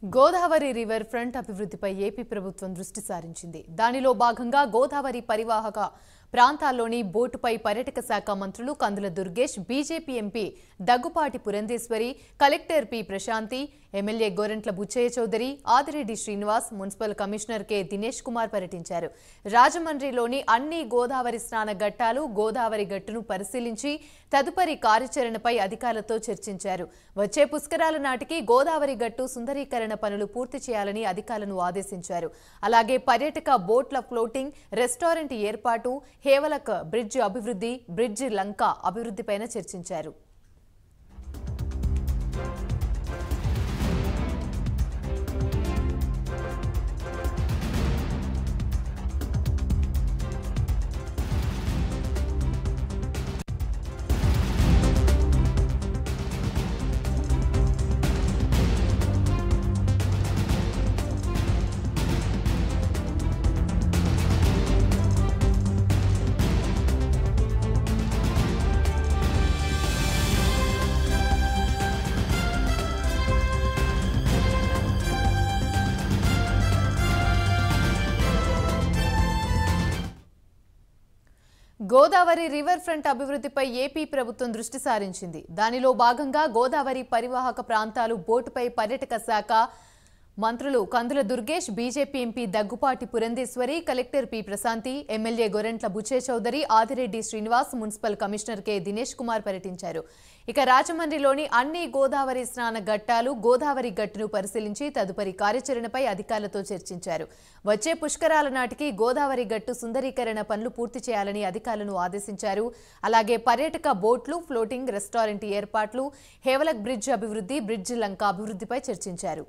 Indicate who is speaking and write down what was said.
Speaker 1: Godavari river front అభివృద్ధిపై AP ప్రభుత్వం దృష్టి సారించింది. దానిలో భాగంగా గోదావరి పరివాహక ప్రాంతాల్లోని బోటుపై పర్యాటక శాఖ మంత్రులు Kandula Durgesh, BJP MP Daggubati Purandeswari, collector P Prashanti, MLA Gorantla Butchaiah Chowdary, Adireddy Srinivas, municipal commissioner K Dinesh Kumar పర్యటించారు. రాజమండ్రిలోని అన్ని గోదావరి స్నాన ఘట్టాలు, గోదావరి గట్టును పరిశీలించి తదుపరి కార్యాచరణపై అధికారులతో చర్చించారు. వచ్చే పుష్కరాల నాటికి గోదావరి గట్టు సుందరీకరణ పనులు పూర్తి చేయాలని అధికారులను ఆదేశించారు. అలాగే పర్యాటక బోట్ల ఫ్లోటింగ్, రెస్టారెంట్ ఏర్పాటు, హేవలక్ బ్రిడ్జ్ అభివృద్ధి, బ్రిడ్జ్ లంక అభివృద్ధిపైన చర్చించారు. గోదావరి రివర్ ఫ్రంట్ అభివృద్ధిపై ఏపీ ప్రభుత్వం దృష్టి సారించింది. దానిలో భాగంగా గోదావరి పరివాహక ప్రాంతాలు బోటుపై పర్యాటక శాఖ మంత్రులు Kandula Durgesh, BJP MP Daggubati Purandeswari, collector P Prashanti, MLA Gorantla Butchaiah Chowdary, Adireddy Srinivas, municipal commissioner K Dinesh Kumar పర్యటించారు. ఇక రాజమండ్రిలోని అన్ని గోదావరి స్నాన ఘట్టాలు, గోదావరి గట్టును పరిశీలించి తదుపరి కార్యాచరణపై అధికారులతో చర్చించారు. వచ్చే పుష్కరాల నాటికి గోదావరి గట్టు సుందరీకరణ పనులు పూర్తి చేయాలని అధికారులను ఆదేశించారు. అలాగే పర్యాటక బోట్లు, ఫ్లోటింగ్, రెస్టారెంట్ ఏర్పాట్లు, హేవలక్ బ్రిడ్జ్ అభివృద్ధి, బ్రిడ్జ్ లంక అభివృద్ధిపై చర్చించారు.